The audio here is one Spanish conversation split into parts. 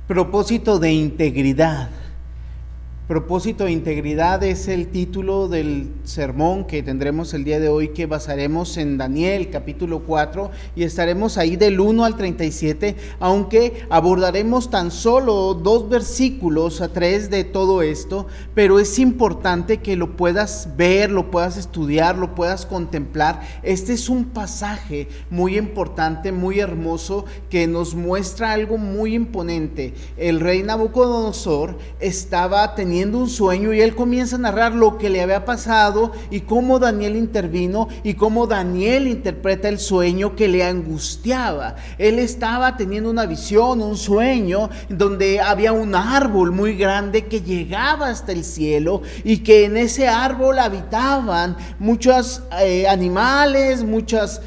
Propósito de integridad. Propósito de integridad es el título del sermón que tendremos el día de hoy, que basaremos en Daniel capítulo 4 y estaremos ahí del 1 al 37, aunque abordaremos tan solo 2 versículos a 3 de todo esto, pero es importante que lo puedas ver, lo puedas estudiar, lo puedas contemplar. Este es un pasaje muy importante, muy hermoso, que nos muestra algo muy imponente. El rey Nabucodonosor estaba teniendo un sueño y él comienza a narrar lo que le había pasado y cómo Daniel intervino y cómo Daniel interpreta el sueño que le angustiaba. Él estaba teniendo una visión, un sueño donde había un árbol muy grande que llegaba hasta el cielo y que en ese árbol habitaban muchos animales, muchas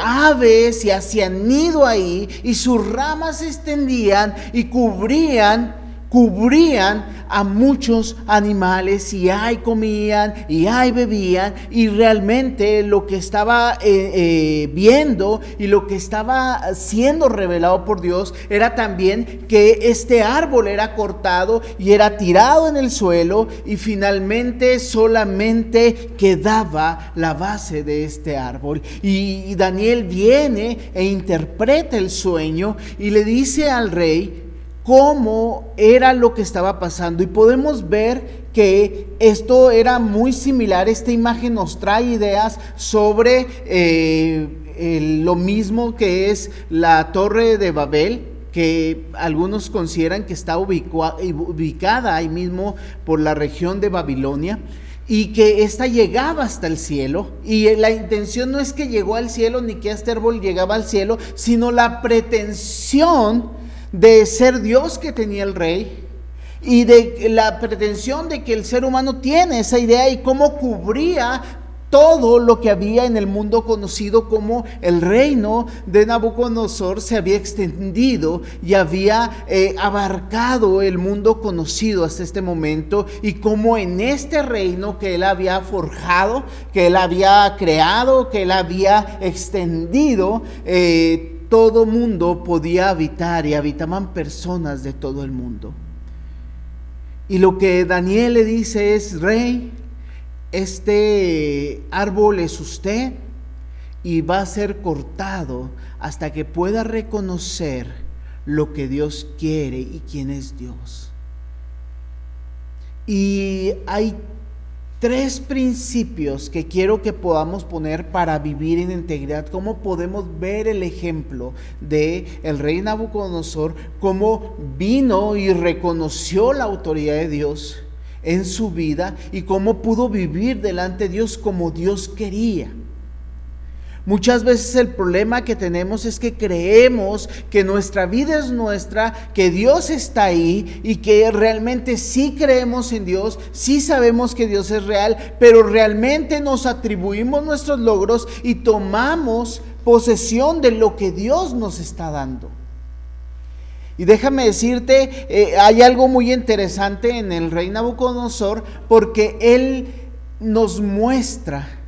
aves, y hacían nido ahí, y sus ramas se extendían y cubrían a muchos animales, y ahí comían y ahí bebían, y realmente lo que estaba viendo y lo que estaba siendo revelado por Dios era también que este árbol era cortado y era tirado en el suelo, y finalmente solamente quedaba la base de este árbol. Y Daniel viene e interpreta el sueño y le dice al rey cómo era lo que estaba pasando, y podemos ver que esto era muy similar. Esta imagen nos trae ideas sobre lo mismo que es la Torre de Babel, que algunos consideran que está ubicada ahí mismo por la región de Babilonia, y que ésta llegaba hasta el cielo, y la intención no es que llegó al cielo ni que este árbol llegaba al cielo, sino la pretensión de ser Dios que tenía el rey, y de la pretensión de que el ser humano tiene esa idea, y cómo cubría todo lo que había en el mundo conocido como el reino de Nabucodonosor. Se había extendido y había abarcado el mundo conocido hasta este momento, y cómo en este reino que él había forjado, que él había creado, que él había extendido, todo mundo podía habitar, y habitaban personas de todo el mundo. Y lo que Daniel le dice es: rey, este árbol es usted, y va a ser cortado hasta que pueda reconocer lo que Dios quiere y quién es Dios. Y hay 3 principios que quiero que podamos poner para vivir en integridad. Cómo podemos ver el ejemplo de el rey Nabucodonosor, cómo vino y reconoció la autoridad de Dios en su vida, y cómo pudo vivir delante de Dios como Dios quería. Muchas veces el problema que tenemos es que creemos que nuestra vida es nuestra, que Dios está ahí, y que realmente sí creemos en Dios, sí sabemos que Dios es real, pero realmente nos atribuimos nuestros logros y tomamos posesión de lo que Dios nos está dando. Y déjame decirte, hay algo muy interesante en el rey Nabucodonosor, porque él nos muestra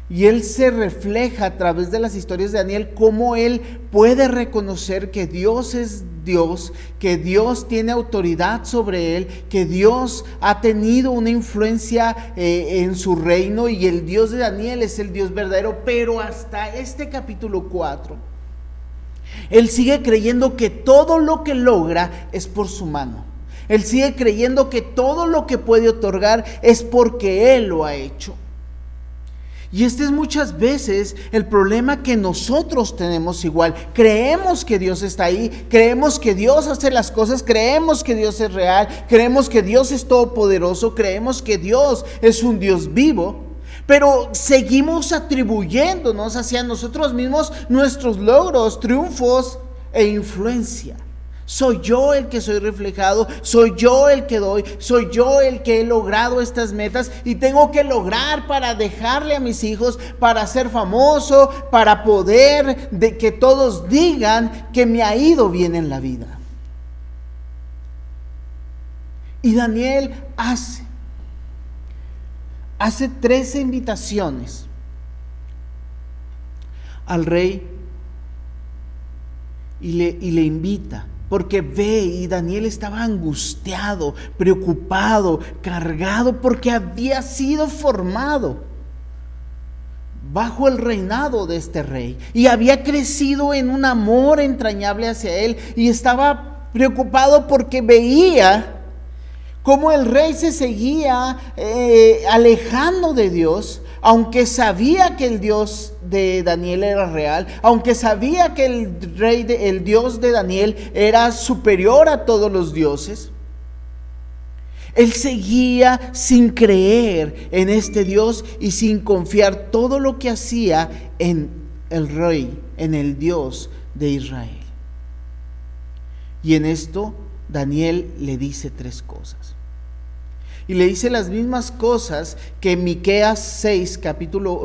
y él se refleja a través de las historias de Daniel, cómo él puede reconocer que Dios es Dios, que Dios tiene autoridad sobre él, que Dios ha tenido una influencia en su reino, y el Dios de Daniel es el Dios verdadero. Pero hasta este capítulo 4, él sigue creyendo que todo lo que logra es por su mano. Él sigue creyendo que todo lo que puede otorgar es porque él lo ha hecho. Y este es muchas veces el problema que nosotros tenemos igual. Creemos que Dios está ahí, creemos que Dios hace las cosas, creemos que Dios es real, creemos que Dios es todopoderoso, creemos que Dios es un Dios vivo, pero seguimos atribuyéndonos hacia nosotros mismos nuestros logros, triunfos e influencia. Soy yo el que soy reflejado, soy yo el que doy, soy yo el que he logrado estas metas, y tengo que lograr para dejarle a mis hijos, para ser famoso, para poder de que todos digan que me ha ido bien en la vida. Y Daniel hace 13 invitaciones al rey, y le invita porque ve, y Daniel estaba angustiado, preocupado, cargado, porque había sido formado bajo el reinado de este rey y había crecido en un amor entrañable hacia él, y estaba preocupado porque veía cómo el rey se seguía alejando de Dios, aunque sabía que el Dios de Daniel era real, aunque sabía que el Dios de Daniel era superior a todos los dioses. Él seguía sin creer en este Dios y sin confiar todo lo que hacía en el rey, en el Dios de Israel. Y en esto Daniel le dice 3 cosas. Y le dice las mismas cosas que Miqueas 6,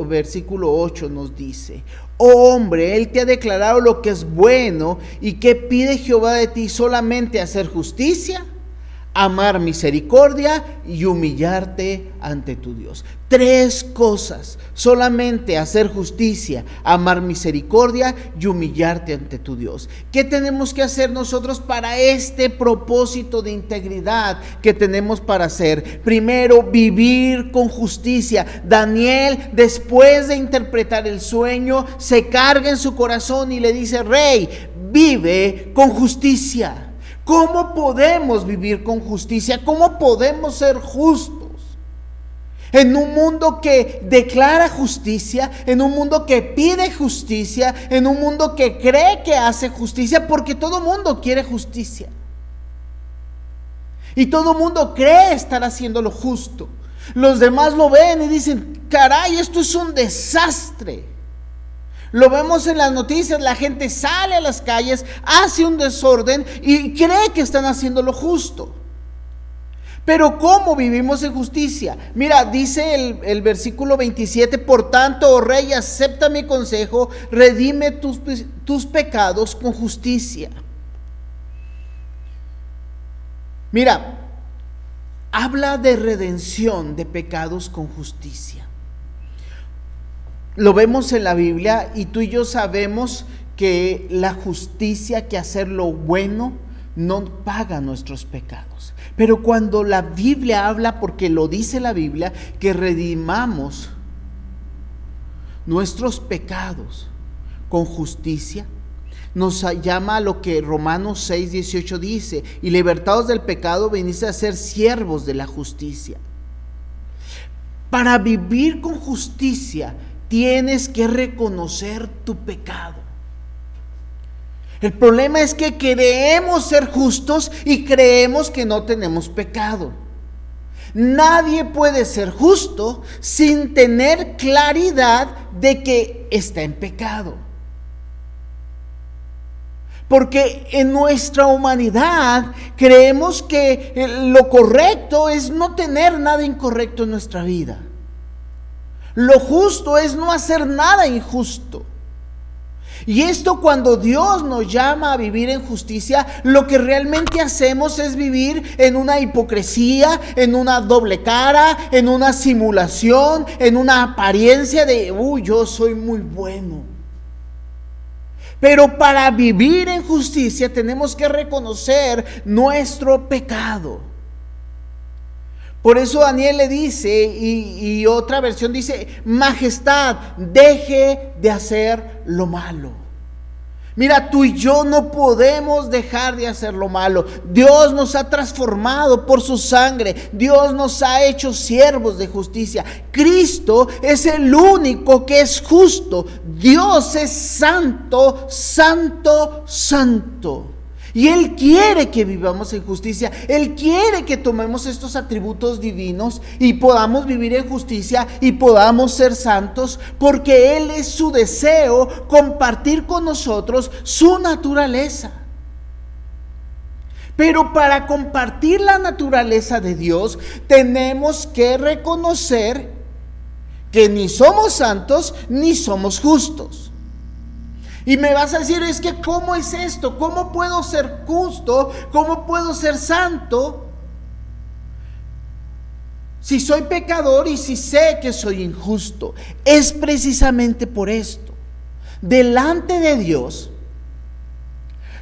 versículo 8 nos dice. Oh hombre, Él te ha declarado lo que es bueno, y ¿qué pide Jehová de ti? Solamente hacer justicia, amar misericordia y humillarte ante tu Dios. 3 cosas: solamente hacer justicia, amar misericordia y humillarte ante tu Dios. ¿Qué tenemos que hacer nosotros para este propósito de integridad que tenemos para hacer? Primero, vivir con justicia. Daniel, después de interpretar el sueño, se carga en su corazón y le dice: Rey, vive con justicia. ¿Cómo podemos vivir con justicia? ¿Cómo podemos ser justos? En un mundo que declara justicia, en un mundo que pide justicia, en un mundo que cree que hace justicia, porque todo mundo quiere justicia. Y todo mundo cree estar haciendo lo justo. Los demás lo ven y dicen: caray, esto es un desastre. Lo vemos en las noticias, la gente sale a las calles, hace un desorden y cree que están haciendo lo justo. Pero ¿cómo vivimos en justicia? Mira, dice el versículo 27, por tanto, oh rey, acepta mi consejo, redime tus pecados con justicia. Mira, habla de redención de pecados con justicia. Lo vemos en la Biblia y tú y yo sabemos que la justicia, que hacer lo bueno, no paga nuestros pecados. Pero cuando la Biblia habla, porque lo dice la Biblia, que redimamos nuestros pecados con justicia, nos llama a lo que Romanos 6, 18 dice: y libertados del pecado, veniste a ser siervos de la justicia. Para vivir con justicia, tienes que reconocer tu pecado. El problema es que queremos ser justos y creemos que no tenemos pecado. Nadie puede ser justo sin tener claridad de que está en pecado. Porque en nuestra humanidad creemos que lo correcto es no tener nada incorrecto en nuestra vida. Lo justo es no hacer nada injusto. Y esto, cuando Dios nos llama a vivir en justicia, lo que realmente hacemos es vivir en una hipocresía, en una doble cara, en una simulación, en una apariencia de yo soy muy bueno. Pero para vivir en justicia tenemos que reconocer nuestro pecado. Por eso Daniel le dice, y otra versión dice: majestad, deje de hacer lo malo. Mira, tú y yo no podemos dejar de hacer lo malo. Dios nos ha transformado por su sangre. Dios nos ha hecho siervos de justicia. Cristo es el único que es justo. Dios es santo, santo, santo. Y Él quiere que vivamos en justicia. Él quiere que tomemos estos atributos divinos y podamos vivir en justicia y podamos ser santos, porque Él es su deseo compartir con nosotros su naturaleza. Pero para compartir la naturaleza de Dios tenemos que reconocer que ni somos santos ni somos justos. Y me vas a decir: es que ¿cómo es esto? ¿Cómo puedo ser justo? ¿Cómo puedo ser santo si soy pecador y si sé que soy injusto? Es precisamente por esto. Delante de Dios,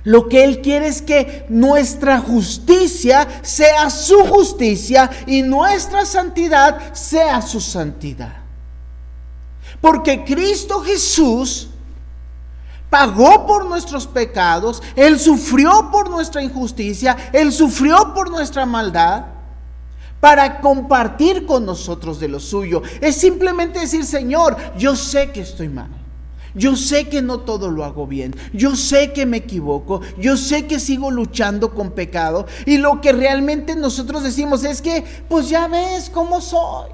Lo que Él quiere es que nuestra justicia sea su justicia y nuestra santidad sea su santidad. Porque Cristo Jesús pagó por nuestros pecados, Él sufrió por nuestra injusticia, Él sufrió por nuestra maldad, para compartir con nosotros de lo suyo. Es simplemente decir: Señor, yo sé que estoy mal, yo sé que no todo lo hago bien, yo sé que me equivoco, yo sé que sigo luchando con pecado, y lo que realmente nosotros decimos es que, pues ya ves cómo soy,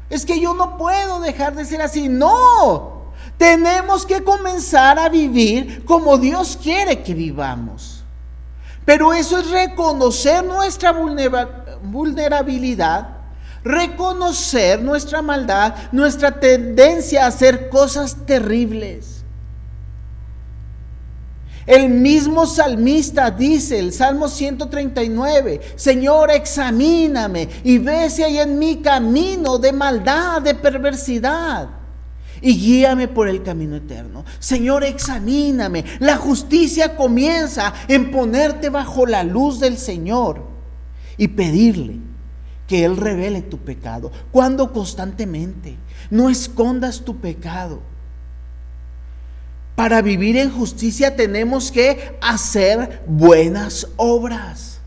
es que yo no puedo dejar de ser así. No, tenemos que comenzar a vivir como Dios quiere que vivamos. Pero eso es reconocer nuestra vulnerabilidad, reconocer nuestra maldad, nuestra tendencia a hacer cosas terribles. El mismo salmista dice, el Salmo 139, Señor, examíname y ve si hay en mí camino de maldad, de perversidad, y guíame por el camino eterno. Señor, examíname. La justicia comienza en ponerte bajo la luz del Señor y pedirle que Él revele tu pecado. ¿Cuándo? Constantemente. No escondas tu pecado. Para vivir en justicia tenemos que hacer buenas obras.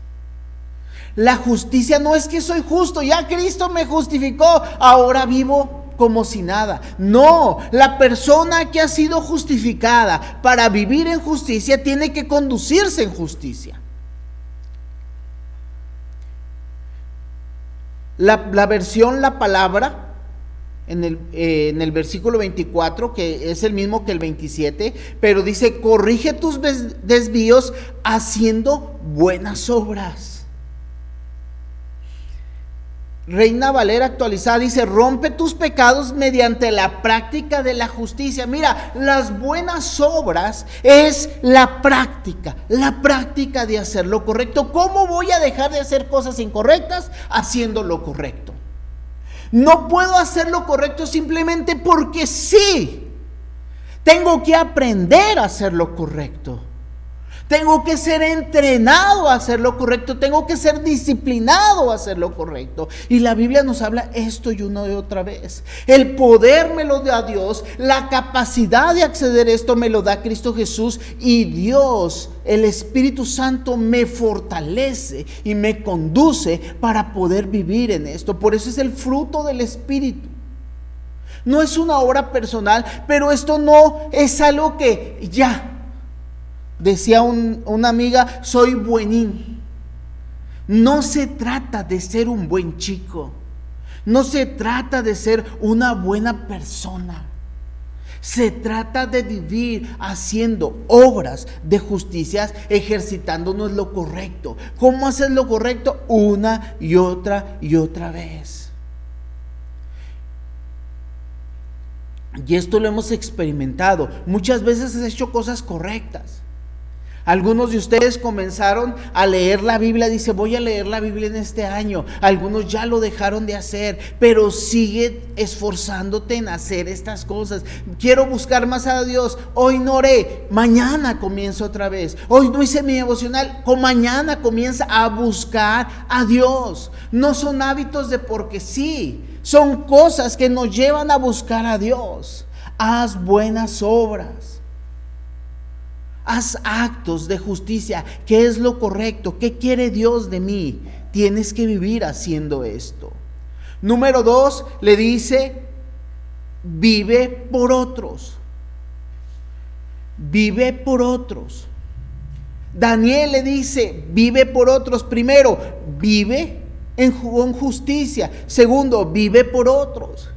La justicia no es que soy justo, ya Cristo me justificó, ahora vivo como si nada. No, la persona que ha sido justificada para vivir en justicia tiene que conducirse en justicia. La versión La Palabra en el versículo 24, que es el mismo que el 27, pero dice: corrige tus desvíos haciendo buenas obras. Reina Valera actualizada dice: rompe tus pecados mediante la práctica de la justicia. Mira, las buenas obras es la práctica de hacer lo correcto. ¿Cómo voy a dejar de hacer cosas incorrectas? Haciendo lo correcto. No puedo hacer lo correcto simplemente porque sí. Tengo que aprender a hacer lo correcto. Tengo que ser entrenado a hacer lo correcto. Tengo que ser disciplinado a hacer lo correcto. Y la Biblia nos habla esto y una y otra vez. El poder me lo da Dios. La capacidad de acceder a esto me lo da Cristo Jesús. Y Dios, el Espíritu Santo, me fortalece y me conduce para poder vivir en esto. Por eso es el fruto del Espíritu. No es una obra personal, pero esto no es algo que ya... Decía una amiga: soy buenín. No se trata de ser un buen chico. No se trata de ser una buena persona. Se trata de vivir haciendo obras de justicia, ejercitándonos lo correcto. ¿Cómo hacer lo correcto? Una y otra vez. Y esto lo hemos experimentado. Muchas veces has hecho cosas correctas. Algunos de ustedes comenzaron a leer la Biblia, dice: voy a leer la Biblia en este año. Algunos ya lo dejaron de hacer, pero sigue esforzándote en hacer estas cosas. Quiero buscar más a Dios. Hoy no oré, mañana comienzo otra vez. Hoy no hice mi devocional, mañana comienza a buscar a Dios. No son hábitos de porque sí, son cosas que nos llevan a buscar a Dios. Haz buenas obras. Haz actos de justicia. ¿Qué es lo correcto? ¿Qué quiere Dios de mí? Tienes que vivir haciendo esto. Número 2, le dice: vive por otros. Vive por otros. Daniel le dice: vive por otros. Primero, vive en justicia. Segundo, vive por otros.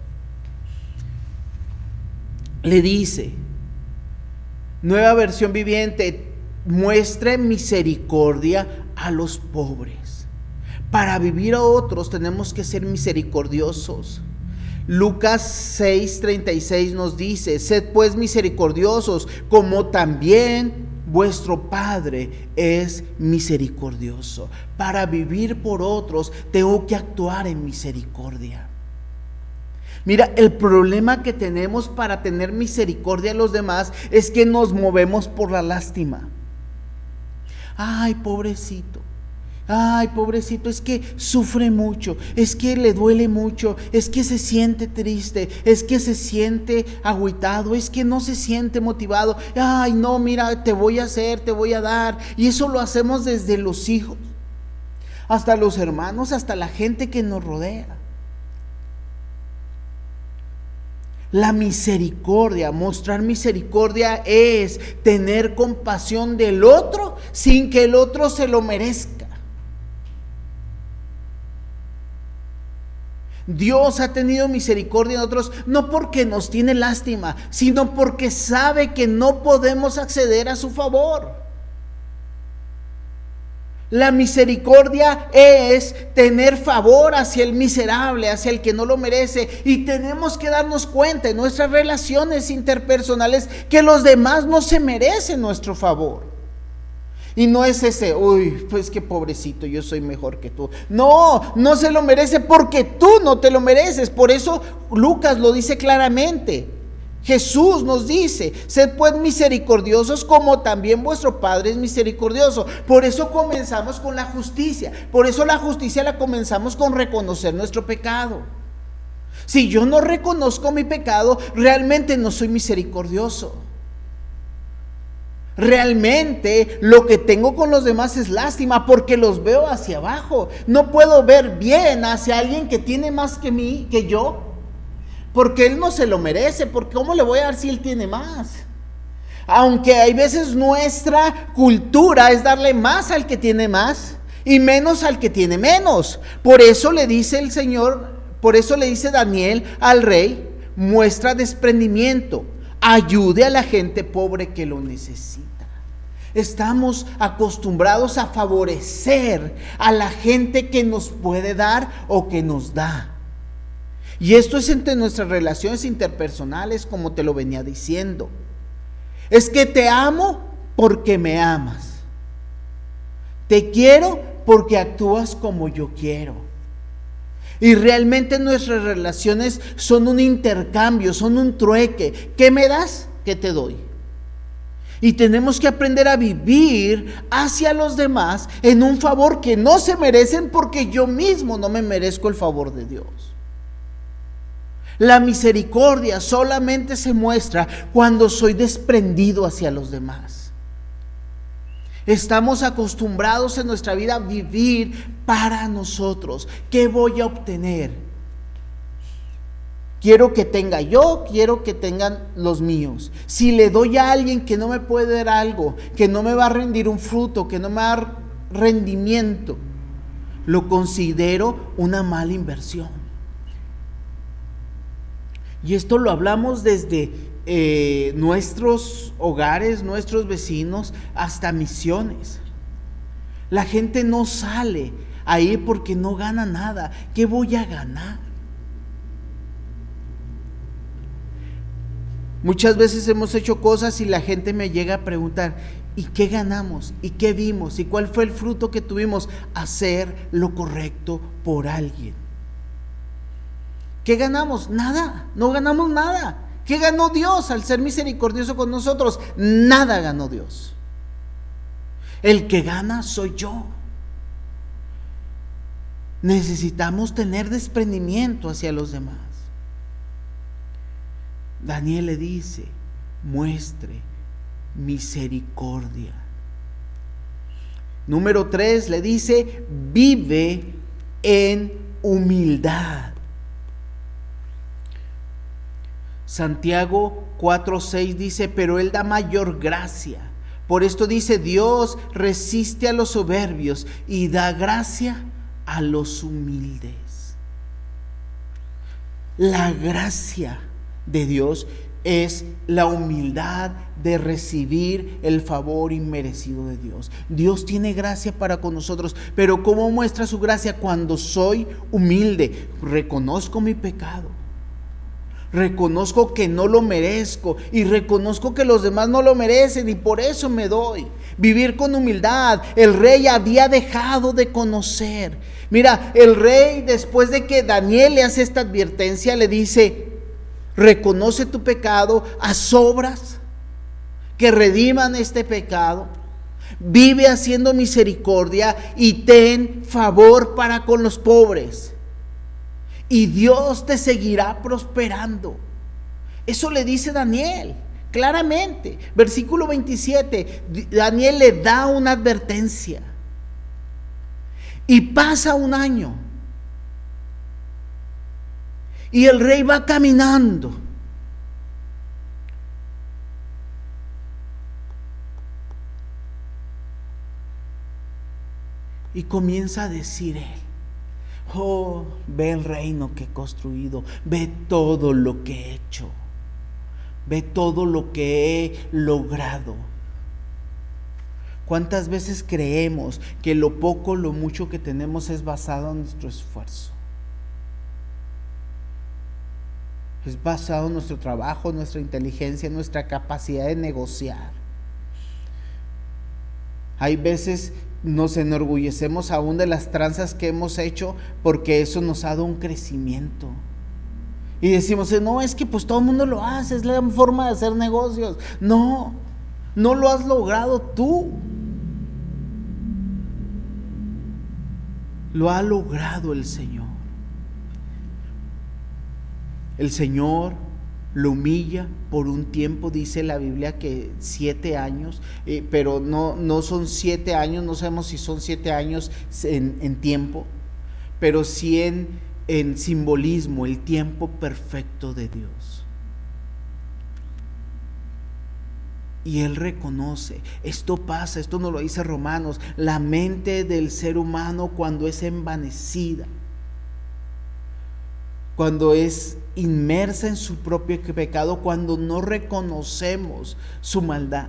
Le dice, Nueva Versión Viviente: muestre misericordia a los pobres. Para vivir a otros tenemos que ser misericordiosos. Lucas 6:36 nos dice: sed pues misericordiosos, como también vuestro Padre es misericordioso. Para vivir por otros tengo que actuar en misericordia. Mira, el problema que tenemos para tener misericordia a los demás es que nos movemos por la lástima. Ay, pobrecito. Ay, pobrecito, es que sufre mucho, es que le duele mucho, es que se siente triste, es que se siente agüitado, es que no se siente motivado. Ay, no, mira, te voy a hacer, te voy a dar. Y eso lo hacemos desde los hijos, hasta los hermanos, hasta la gente que nos rodea. La misericordia, mostrar misericordia es tener compasión del otro sin que el otro se lo merezca. Dios ha tenido misericordia de nosotros no porque nos tiene lástima, sino porque sabe que no podemos acceder a su favor. La misericordia es tener favor hacia el miserable, hacia el que no lo merece, y tenemos que darnos cuenta en nuestras relaciones interpersonales que los demás no se merecen nuestro favor. Y no es ese, uy, pues qué pobrecito, yo soy mejor que tú. No, no se lo merece porque tú no te lo mereces. Por eso Lucas lo dice claramente. Jesús nos dice, sed pues misericordiosos como también vuestro Padre es misericordioso. Por eso comenzamos con la justicia. Por eso la justicia la comenzamos con reconocer nuestro pecado. Si yo no reconozco mi pecado, realmente no soy misericordioso. Realmente lo que tengo con los demás es lástima porque los veo hacia abajo. No puedo ver bien hacia alguien que tiene más que mí, que yo, porque él no se lo merece. Porque ¿cómo le voy a dar si él tiene más? Aunque hay veces nuestra cultura es darle más al que tiene más y menos al que tiene menos. Por eso le dice el Señor, por eso le dice Daniel al rey, muestra desprendimiento. Ayude a la gente pobre que lo necesita. Estamos acostumbrados a favorecer a la gente que nos puede dar o que nos da. Y esto es entre nuestras relaciones interpersonales, como te lo venía diciendo. Es que te amo porque me amas. Te quiero porque actúas como yo quiero. Y realmente nuestras relaciones son un intercambio, son un trueque. ¿Qué me das? ¿Qué te doy? Y tenemos que aprender a vivir hacia los demás en un favor que no se merecen porque yo mismo no me merezco el favor de Dios. La misericordia solamente se muestra cuando soy desprendido hacia los demás. Estamos acostumbrados en nuestra vida a vivir para nosotros. ¿Qué voy a obtener? Quiero que tenga yo, quiero que tengan los míos. Si le doy a alguien que no me puede dar algo, que no me va a rendir un fruto, que no me va a dar rendimiento, lo considero una mala inversión. Y esto lo hablamos desde nuestros hogares, nuestros vecinos, hasta misiones. La gente no sale ahí porque no gana nada. ¿Qué voy a ganar? Muchas veces hemos hecho cosas y la gente me llega a preguntar, ¿y qué ganamos? ¿Y qué vimos? ¿Y cuál fue el fruto que tuvimos? Hacer lo correcto por alguien. ¿Qué ganamos? Nada, no ganamos nada. ¿Qué ganó Dios al ser misericordioso con nosotros? Nada ganó Dios. El que gana soy yo. Necesitamos tener desprendimiento hacia los demás. Daniel le dice, muestre misericordia. Número 3 le dice, vive en humildad. Santiago 4:6 dice, pero Él da mayor gracia. Por esto dice, Dios resiste a los soberbios y da gracia a los humildes. La gracia de Dios es la humildad de recibir el favor inmerecido de Dios. Dios tiene gracia para con nosotros, pero ¿cómo muestra su gracia? Cuando soy humilde, reconozco mi pecado. Reconozco que no lo merezco y reconozco que los demás no lo merecen y por eso me doy. Vivir con humildad. El rey había dejado de conocer. Mira, el rey, después de que Daniel le hace esta advertencia, le dice, reconoce tu pecado, haz obras que rediman este pecado. Vive haciendo misericordia y ten favor para con los pobres. Y Dios te seguirá prosperando. Eso le dice Daniel claramente. Versículo 27, Daniel le da una advertencia. Y pasa un año. Y el rey va caminando. Y comienza a decir él: oh, ve el reino que he construido, ve todo lo que he hecho, ve todo lo que he logrado. ¿Cuántas veces creemos que lo poco, lo mucho que tenemos es basado en nuestro esfuerzo? Es basado en nuestro trabajo, nuestra inteligencia, nuestra capacidad de negociar. Hay veces nos enorgullecemos aún de las tranzas que hemos hecho porque eso nos ha dado un crecimiento. Y decimos: no, es que pues todo el mundo lo hace, es la forma de hacer negocios. No, no lo has logrado tú. Lo ha logrado el Señor. El Señor lo humilla por un tiempo, dice la Biblia que 7 años, pero no son 7 años, no sabemos si son 7 años en tiempo, pero sí en simbolismo, el tiempo perfecto de Dios. Y Él reconoce, esto pasa, esto nos lo dice Romanos, la mente del ser humano cuando es envanecida, cuando es inmersa en su propio pecado, cuando no reconocemos su maldad,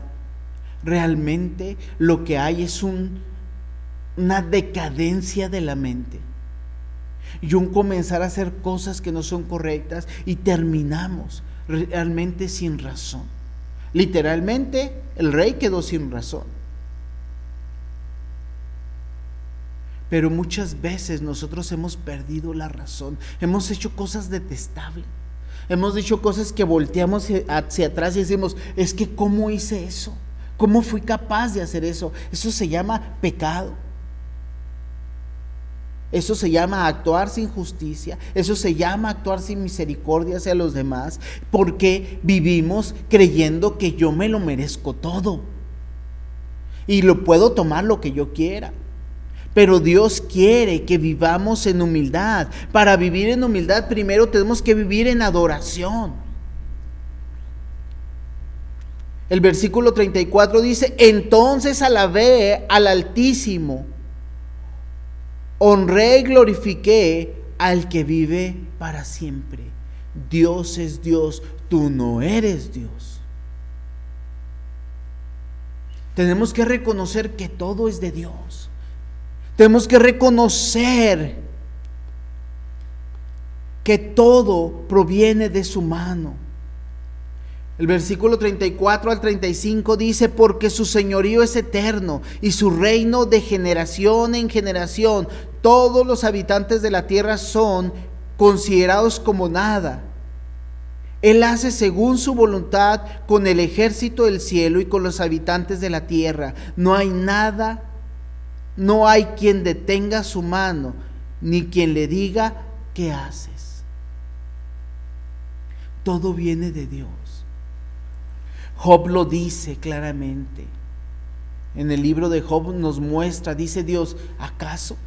realmente lo que hay es una decadencia de la mente y un comenzar a hacer cosas que no son correctas, y terminamos realmente sin razón. Literalmente el rey quedó sin razón. Pero muchas veces nosotros hemos perdido la razón, hemos hecho cosas detestables, hemos dicho cosas que volteamos hacia atrás y decimos: es que ¿cómo hice eso? ¿Cómo fui capaz de hacer eso? Eso se llama pecado. Eso se llama actuar sin justicia, eso se llama actuar sin misericordia hacia los demás, porque vivimos creyendo que yo me lo merezco todo y lo puedo tomar lo que yo quiera. Pero Dios quiere que vivamos en humildad. Para vivir en humildad primero tenemos que vivir en adoración. El versículo 34 dice: entonces alabé al Altísimo, honré y glorifiqué al que vive para siempre. Dios es Dios, tú no eres Dios. Tenemos que reconocer que todo es de Dios. Tenemos que reconocer que todo proviene de su mano. El versículo 34 al 35 dice: porque su señorío es eterno y su reino de generación en generación. Todos los habitantes de la tierra son considerados como nada. Él hace según su voluntad con el ejército del cielo y con los habitantes de la tierra. No hay nada, no hay quien detenga su mano, ni quien le diga: ¿qué haces? Todo viene de Dios. Job lo dice claramente. En el libro de Job nos muestra, dice Dios: ¿acaso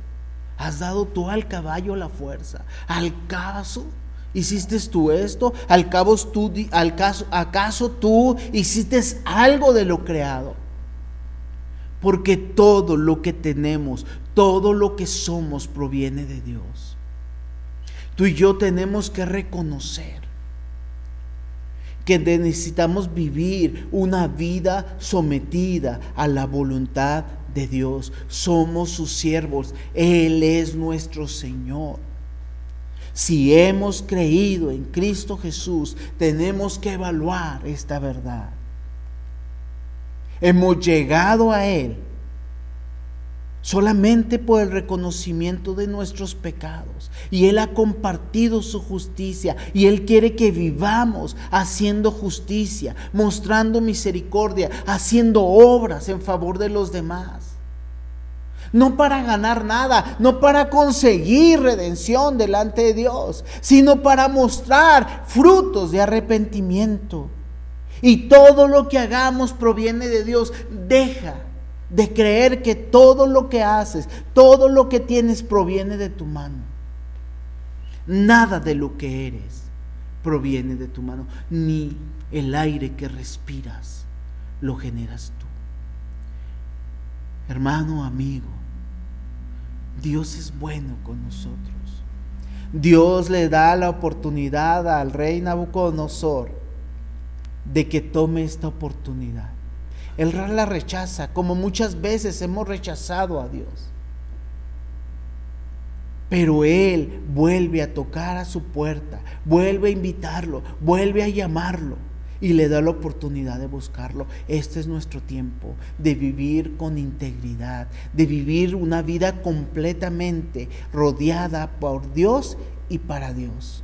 has dado tú al caballo la fuerza? ¿Acaso hiciste tú esto? ¿Acaso tú hiciste algo de lo creado? Porque todo lo que tenemos, todo lo que somos proviene de Dios. Tú y yo tenemos que reconocer que necesitamos vivir una vida sometida a la voluntad de Dios. Somos sus siervos, Él es nuestro Señor. Si hemos creído en Cristo Jesús, tenemos que evaluar esta verdad. Hemos llegado a Él solamente por el reconocimiento de nuestros pecados. Y Él ha compartido su justicia y Él quiere que vivamos haciendo justicia, mostrando misericordia, haciendo obras en favor de los demás. No para ganar nada, no para conseguir redención delante de Dios, sino para mostrar frutos de arrepentimiento. Y todo lo que hagamos proviene de Dios. Deja de creer que todo lo que haces, todo lo que tienes proviene de tu mano. Nada de lo que eres proviene de tu mano, ni el aire que respiras lo generas tú. Hermano, amigo, Dios es bueno con nosotros. Dios le da la oportunidad al rey Nabucodonosor de que tome esta oportunidad. Él la rechaza, como muchas veces hemos rechazado a Dios. Pero Él vuelve a tocar a su puerta, vuelve a invitarlo, vuelve a llamarlo y le da la oportunidad de buscarlo. Este es nuestro tiempo de vivir con integridad, de vivir una vida completamente rodeada por Dios y para Dios.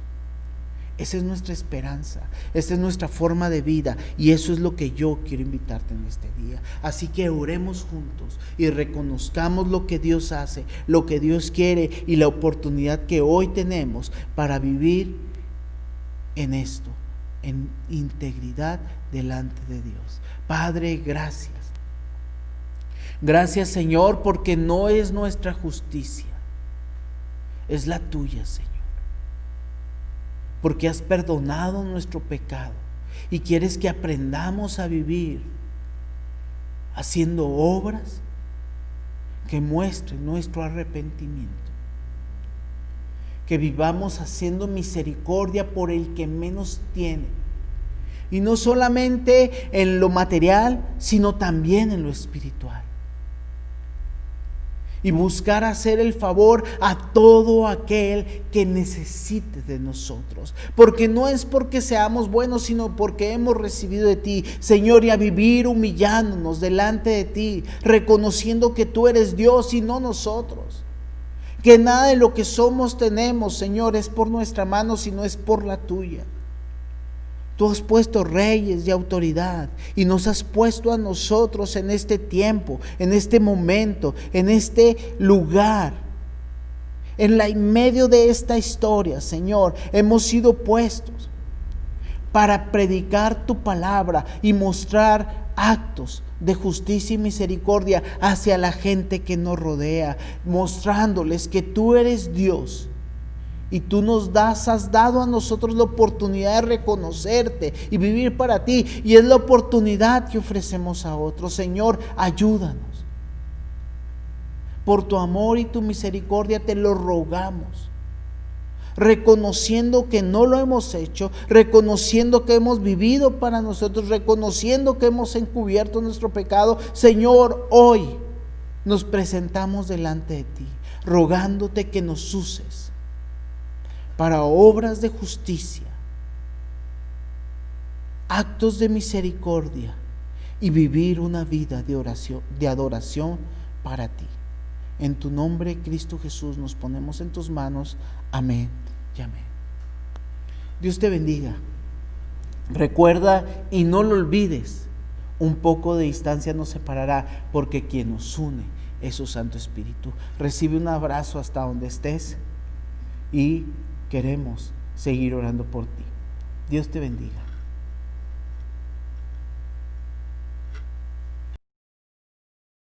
Esa es nuestra esperanza, esa es nuestra forma de vida y eso es lo que yo quiero invitarte en este día. Así que oremos juntos y reconozcamos lo que Dios hace, lo que Dios quiere y la oportunidad que hoy tenemos para vivir en esto, en integridad delante de Dios. Padre, gracias. Gracias, Señor, porque no es nuestra justicia, es la tuya, Señor. Porque has perdonado nuestro pecado y quieres que aprendamos a vivir haciendo obras que muestren nuestro arrepentimiento. Que vivamos haciendo misericordia por el que menos tiene. Y no solamente en lo material, sino también en lo espiritual. Y buscar hacer el favor a todo aquel que necesite de nosotros. Porque no es porque seamos buenos, sino porque hemos recibido de ti, Señor, y a vivir humillándonos delante de ti, reconociendo que tú eres Dios y no nosotros. Que nada de lo que somos tenemos, Señor, es por nuestra mano, sino es por la tuya. Tú has puesto reyes y autoridad y nos has puesto a nosotros en este tiempo, en este momento, en este lugar. En medio de esta historia, Señor, hemos sido puestos para predicar tu palabra y mostrar actos de justicia y misericordia hacia la gente que nos rodea, mostrándoles que tú eres Dios. Y tú has dado a nosotros la oportunidad de reconocerte y vivir para ti. Y es la oportunidad que ofrecemos a otros. Señor, ayúdanos. Por tu amor y tu misericordia te lo rogamos. Reconociendo que no lo hemos hecho, reconociendo que hemos vivido para nosotros, reconociendo que hemos encubierto nuestro pecado. Señor, hoy nos presentamos delante de ti, rogándote que nos uses para obras de justicia, actos de misericordia y vivir una vida de oración, de adoración para ti. En tu nombre, Cristo Jesús, nos ponemos en tus manos. Amén y amén. Dios te bendiga. Recuerda y no lo olvides, un poco de distancia nos separará, porque quien nos une es su Santo Espíritu. Recibe un abrazo hasta donde estés y queremos seguir orando por ti. Dios te bendiga.